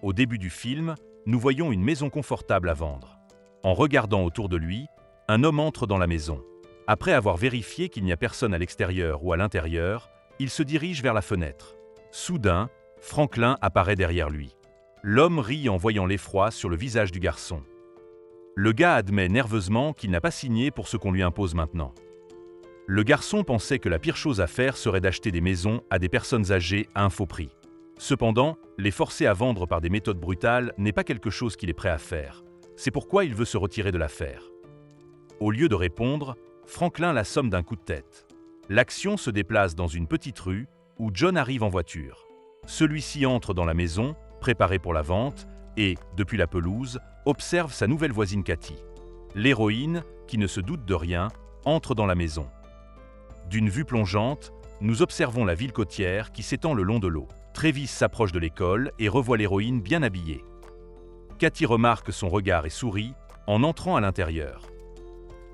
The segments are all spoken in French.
Au début du film, nous voyons une maison confortable à vendre. En regardant autour de lui, un homme entre dans la maison. Après avoir vérifié qu'il n'y a personne à l'extérieur ou à l'intérieur, il se dirige vers la fenêtre. Soudain, Franklin apparaît derrière lui. L'homme rit en voyant l'effroi sur le visage du garçon. Le gars admet nerveusement qu'il n'a pas signé pour ce qu'on lui impose maintenant. Le garçon pensait que la pire chose à faire serait d'acheter des maisons à des personnes âgées à un faux prix. Cependant, les forcer à vendre par des méthodes brutales n'est pas quelque chose qu'il est prêt à faire. C'est pourquoi il veut se retirer de l'affaire. Au lieu de répondre, Franklin l'assomme d'un coup de tête. L'action se déplace dans une petite rue où John arrive en voiture. Celui-ci entre dans la maison, préparé pour la vente, et, depuis la pelouse, observe sa nouvelle voisine Cathy. L'héroïne, qui ne se doute de rien, entre dans la maison. D'une vue plongeante, nous observons la ville côtière qui s'étend le long de l'eau. Travis s'approche de l'école et revoit l'héroïne bien habillée. Cathy remarque son regard et sourit en entrant à l'intérieur.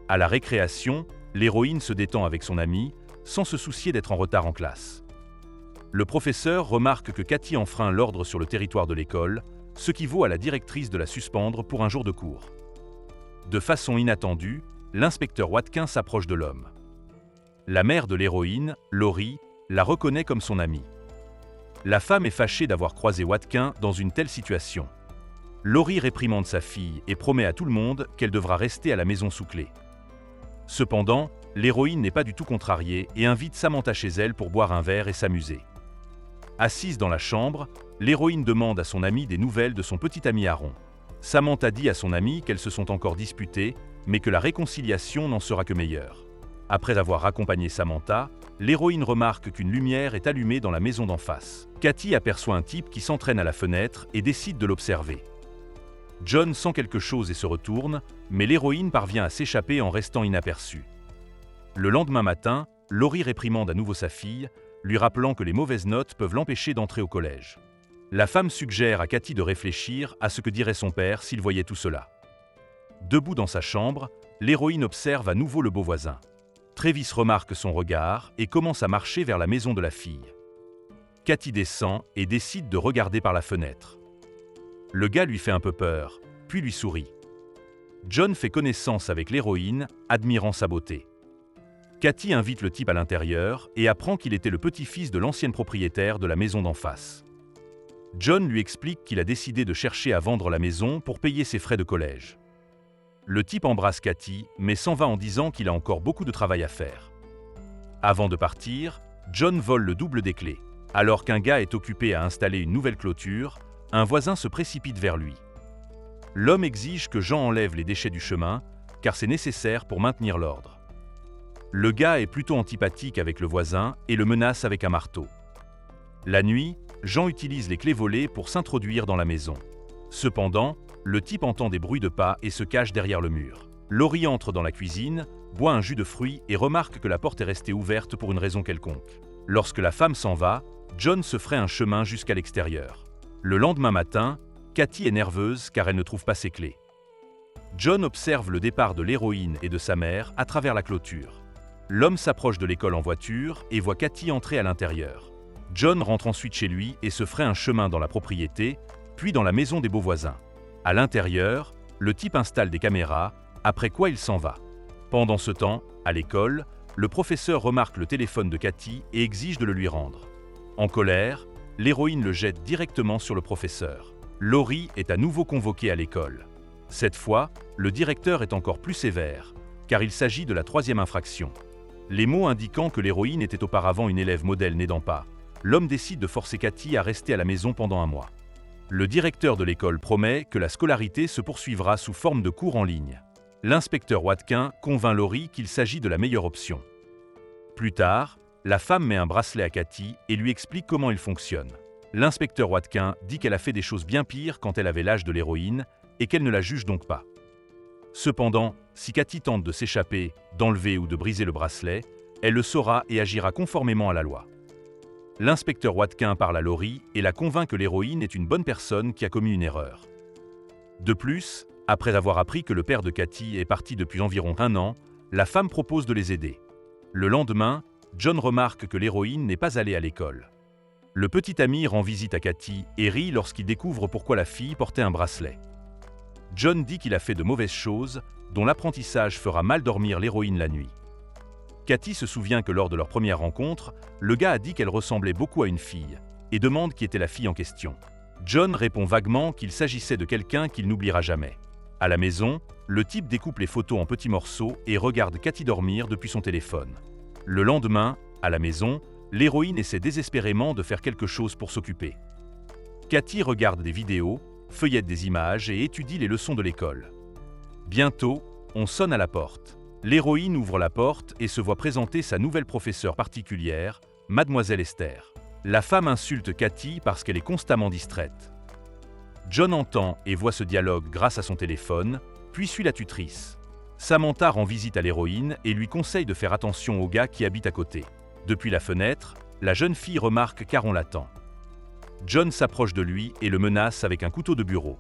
À la récréation, l'héroïne se détend avec son amie, sans se soucier d'être en retard en classe. Le professeur remarque que Cathy enfreint l'ordre sur le territoire de l'école, ce qui vaut à la directrice de la suspendre pour un jour de cours. De façon inattendue, l'inspecteur Watkin s'approche de l'homme. La mère de l'héroïne, Laurie, la reconnaît comme son amie. La femme est fâchée d'avoir croisé Watkin dans une telle situation. Laurie réprimande sa fille et promet à tout le monde qu'elle devra rester à la maison sous clé. Cependant, l'héroïne n'est pas du tout contrariée et invite Samantha chez elle pour boire un verre et s'amuser. Assise dans la chambre, l'héroïne demande à son amie des nouvelles de son petit ami Aaron. Samantha dit à son amie qu'elles se sont encore disputées, mais que la réconciliation n'en sera que meilleure. Après avoir accompagné Samantha, l'héroïne remarque qu'une lumière est allumée dans la maison d'en face. Cathy aperçoit un type qui s'entraîne à la fenêtre et décide de l'observer. John sent quelque chose et se retourne, mais l'héroïne parvient à s'échapper en restant inaperçue. Le lendemain matin, Laurie réprimande à nouveau sa fille, lui rappelant que les mauvaises notes peuvent l'empêcher d'entrer au collège. La femme suggère à Cathy de réfléchir à ce que dirait son père s'il voyait tout cela. Debout dans sa chambre, l'héroïne observe à nouveau le beau voisin. Travis remarque son regard et commence à marcher vers la maison de la fille. Cathy descend et décide de regarder par la fenêtre. Le gars lui fait un peu peur, puis lui sourit. John fait connaissance avec l'héroïne, admirant sa beauté. Cathy invite le type à l'intérieur et apprend qu'il était le petit-fils de l'ancienne propriétaire de la maison d'en face. John lui explique qu'il a décidé de chercher à vendre la maison pour payer ses frais de collège. Le type embrasse Cathy, mais s'en va en disant qu'il a encore beaucoup de travail à faire. Avant de partir, John vole le double des clés. Alors qu'un gars est occupé à installer une nouvelle clôture, un voisin se précipite vers lui. L'homme exige que Jean enlève les déchets du chemin, car c'est nécessaire pour maintenir l'ordre. Le gars est plutôt antipathique avec le voisin et le menace avec un marteau. La nuit, Jean utilise les clés volées pour s'introduire dans la maison. Cependant, le type entend des bruits de pas et se cache derrière le mur. Laurie entre dans la cuisine, boit un jus de fruits et remarque que la porte est restée ouverte pour une raison quelconque. Lorsque la femme s'en va, John se ferait un chemin jusqu'à l'extérieur. Le lendemain matin, Cathy est nerveuse car elle ne trouve pas ses clés. John observe le départ de l'héroïne et de sa mère à travers la clôture. L'homme s'approche de l'école en voiture et voit Cathy entrer à l'intérieur. John rentre ensuite chez lui et se ferait un chemin dans la propriété, puis dans la maison des beaux voisins. À l'intérieur, le type installe des caméras, après quoi il s'en va. Pendant ce temps, à l'école, le professeur remarque le téléphone de Cathy et exige de le lui rendre. En colère, l'héroïne le jette directement sur le professeur. Laurie est à nouveau convoquée à l'école. Cette fois, le directeur est encore plus sévère, car il s'agit de la 3e infraction. Les mots indiquant que l'héroïne était auparavant une élève modèle n'aidant pas, l'homme décide de forcer Cathy à rester à la maison pendant un mois. Le directeur de l'école promet que la scolarité se poursuivra sous forme de cours en ligne. L'inspecteur Watkin convainc Laurie qu'il s'agit de la meilleure option. Plus tard, la femme met un bracelet à Cathy et lui explique comment il fonctionne. L'inspecteur Watkin dit qu'elle a fait des choses bien pires quand elle avait l'âge de l'héroïne et qu'elle ne la juge donc pas. Cependant, si Cathy tente de s'échapper, d'enlever ou de briser le bracelet, elle le saura et agira conformément à la loi. L'inspecteur Watkin parle à Laurie et la convainc que l'héroïne est une bonne personne qui a commis une erreur. De plus, après avoir appris que le père de Cathy est parti depuis environ 1 an, la femme propose de les aider. Le lendemain, John remarque que l'héroïne n'est pas allée à l'école. Le petit ami rend visite à Cathy et rit lorsqu'il découvre pourquoi la fille portait un bracelet. John dit qu'il a fait de mauvaises choses, dont l'apprentissage fera mal dormir l'héroïne la nuit. Cathy se souvient que lors de leur première rencontre, le gars a dit qu'elle ressemblait beaucoup à une fille, et demande qui était la fille en question. John répond vaguement qu'il s'agissait de quelqu'un qu'il n'oubliera jamais. À la maison, le type découpe les photos en petits morceaux et regarde Cathy dormir depuis son téléphone. Le lendemain, à la maison, l'héroïne essaie désespérément de faire quelque chose pour s'occuper. Cathy regarde des vidéos, feuillette des images et étudie les leçons de l'école. Bientôt, on sonne à la porte. L'héroïne ouvre la porte et se voit présenter sa nouvelle professeure particulière, Mademoiselle Esther. La femme insulte Cathy parce qu'elle est constamment distraite. John entend et voit ce dialogue grâce à son téléphone, puis suit la tutrice. Samantha rend visite à l'héroïne et lui conseille de faire attention au gars qui habite à côté. Depuis la fenêtre, la jeune fille remarque qu'Aaron l'attend. John s'approche de lui et le menace avec un couteau de bureau.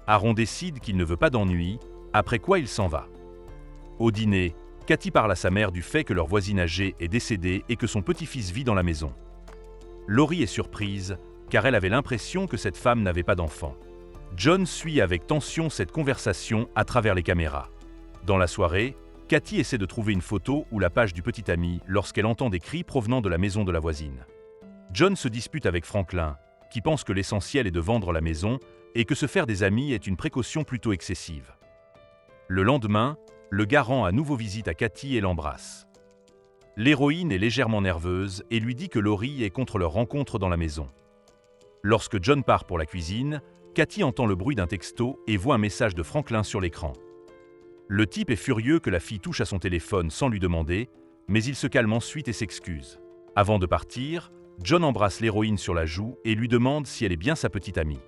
Aaron décide qu'il ne veut pas d'ennui, après quoi il s'en va. Au dîner, Cathy parle à sa mère du fait que leur voisine âgée est décédée et que son petit-fils vit dans la maison. Laurie est surprise, car elle avait l'impression que cette femme n'avait pas d'enfant. John suit avec tension cette conversation à travers les caméras. Dans la soirée, Cathy essaie de trouver une photo ou la page du petit ami lorsqu'elle entend des cris provenant de la maison de la voisine. John se dispute avec Franklin, qui pense que l'essentiel est de vendre la maison et que se faire des amis est une précaution plutôt excessive. Le lendemain, le gars rend à nouveau visite à Cathy et l'embrasse. L'héroïne est légèrement nerveuse et lui dit que Laurie est contre leur rencontre dans la maison. Lorsque John part pour la cuisine, Cathy entend le bruit d'un texto et voit un message de Franklin sur l'écran. Le type est furieux que la fille touche à son téléphone sans lui demander, mais il se calme ensuite et s'excuse. Avant de partir, John embrasse l'héroïne sur la joue et lui demande si elle est bien sa petite amie.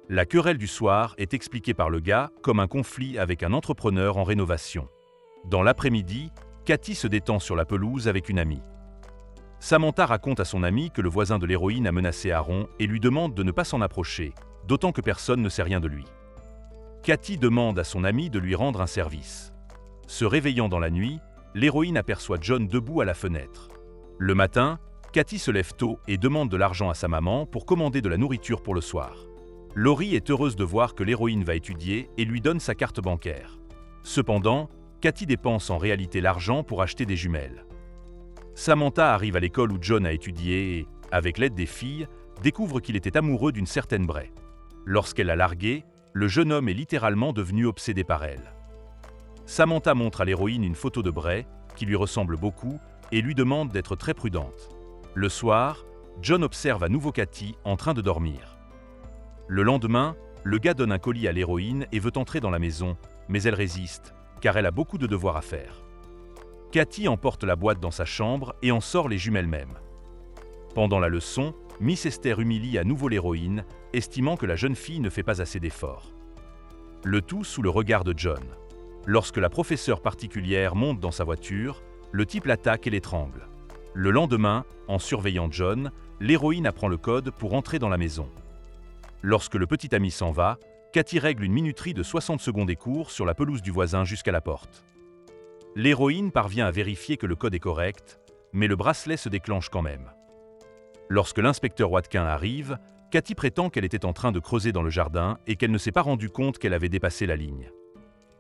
La querelle du soir est expliquée par le gars comme un conflit avec un entrepreneur en rénovation. Dans l'après-midi, Cathy se détend sur la pelouse avec une amie. Samantha raconte à son amie que le voisin de l'héroïne a menacé Aaron et lui demande de ne pas s'en approcher, d'autant que personne ne sait rien de lui. Cathy demande à son amie de lui rendre un service. Se réveillant dans la nuit, l'héroïne aperçoit John debout à la fenêtre. Le matin, Cathy se lève tôt et demande de l'argent à sa maman pour commander de la nourriture pour le soir. Laurie est heureuse de voir que l'héroïne va étudier et lui donne sa carte bancaire. Cependant, Cathy dépense en réalité l'argent pour acheter des jumelles. Samantha arrive à l'école où John a étudié et, avec l'aide des filles, découvre qu'il était amoureux d'une certaine Bray. Lorsqu'elle l'a largué, le jeune homme est littéralement devenu obsédé par elle. Samantha montre à l'héroïne une photo de Bray, qui lui ressemble beaucoup, et lui demande d'être très prudente. Le soir, John observe à nouveau Cathy en train de dormir. Le lendemain, le gars donne un colis à l'héroïne et veut entrer dans la maison, mais elle résiste, car elle a beaucoup de devoirs à faire. Cathy emporte la boîte dans sa chambre et en sort les jumelles mêmes. Pendant la leçon, Miss Esther humilie à nouveau l'héroïne, estimant que la jeune fille ne fait pas assez d'efforts. Le tout sous le regard de John. Lorsque la professeure particulière monte dans sa voiture, le type l'attaque et l'étrangle. Le lendemain, en surveillant John, l'héroïne apprend le code pour entrer dans la maison. Lorsque le petit ami s'en va, Cathy règle une minuterie de 60 secondes et court sur la pelouse du voisin jusqu'à la porte. L'héroïne parvient à vérifier que le code est correct, mais le bracelet se déclenche quand même. Lorsque l'inspecteur Watkin arrive, Cathy prétend qu'elle était en train de creuser dans le jardin et qu'elle ne s'est pas rendue compte qu'elle avait dépassé la ligne.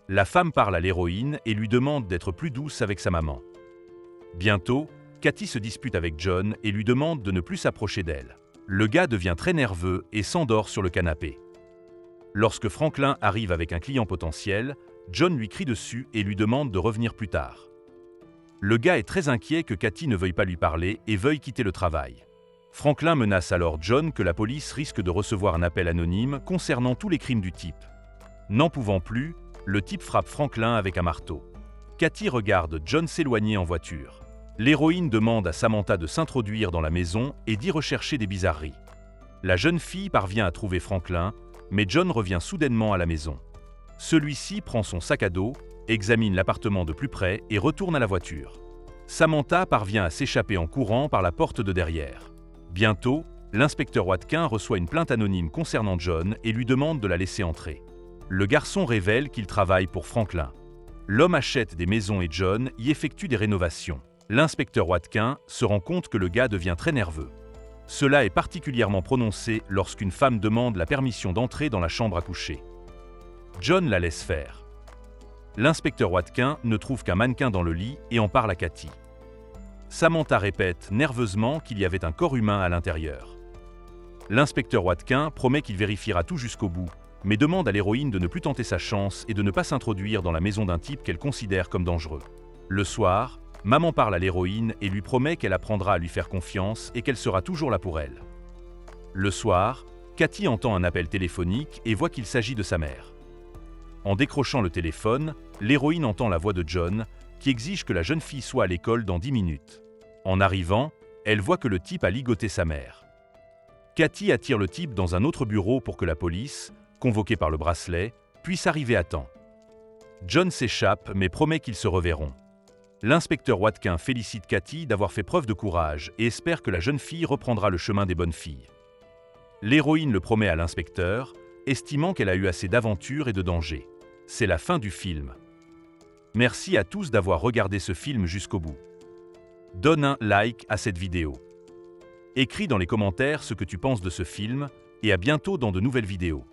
La femme parle à l'héroïne et lui demande d'être plus douce avec sa maman. Bientôt, Cathy se dispute avec John et lui demande de ne plus s'approcher d'elle. Le gars devient très nerveux et s'endort sur le canapé. Lorsque Franklin arrive avec un client potentiel, John lui crie dessus et lui demande de revenir plus tard. Le gars est très inquiet que Cathy ne veuille pas lui parler et veuille quitter le travail. Franklin menace alors John que la police risque de recevoir un appel anonyme concernant tous les crimes du type. N'en pouvant plus, le type frappe Franklin avec un marteau. Cathy regarde John s'éloigner en voiture. L'héroïne demande à Samantha de s'introduire dans la maison et d'y rechercher des bizarreries. La jeune fille parvient à trouver Franklin, mais John revient soudainement à la maison. Celui-ci prend son sac à dos, examine l'appartement de plus près et retourne à la voiture. Samantha parvient à s'échapper en courant par la porte de derrière. Bientôt, l'inspecteur Watkin reçoit une plainte anonyme concernant John et lui demande de la laisser entrer. Le garçon révèle qu'il travaille pour Franklin. L'homme achète des maisons et John y effectue des rénovations. L'inspecteur Watkin se rend compte que le gars devient très nerveux. Cela est particulièrement prononcé lorsqu'une femme demande la permission d'entrer dans la chambre à coucher. John la laisse faire. L'inspecteur Watkin ne trouve qu'un mannequin dans le lit et en parle à Cathy. Samantha répète nerveusement qu'il y avait un corps humain à l'intérieur. L'inspecteur Watkin promet qu'il vérifiera tout jusqu'au bout, mais demande à l'héroïne de ne plus tenter sa chance et de ne pas s'introduire dans la maison d'un type qu'elle considère comme dangereux. Le soir, maman parle à l'héroïne et lui promet qu'elle apprendra à lui faire confiance et qu'elle sera toujours là pour elle. Le soir, Cathy entend un appel téléphonique et voit qu'il s'agit de sa mère. En décrochant le téléphone, l'héroïne entend la voix de John, qui exige que la jeune fille soit à l'école dans 10 minutes. En arrivant, elle voit que le type a ligoté sa mère. Cathy attire le type dans un autre bureau pour que la police, convoquée par le bracelet, puisse arriver à temps. John s'échappe mais promet qu'ils se reverront. L'inspecteur Watkin félicite Cathy d'avoir fait preuve de courage et espère que la jeune fille reprendra le chemin des bonnes filles. L'héroïne le promet à l'inspecteur, estimant qu'elle a eu assez d'aventures et de dangers. C'est la fin du film. Merci à tous d'avoir regardé ce film jusqu'au bout. Donne un like à cette vidéo. Écris dans les commentaires ce que tu penses de ce film et à bientôt dans de nouvelles vidéos.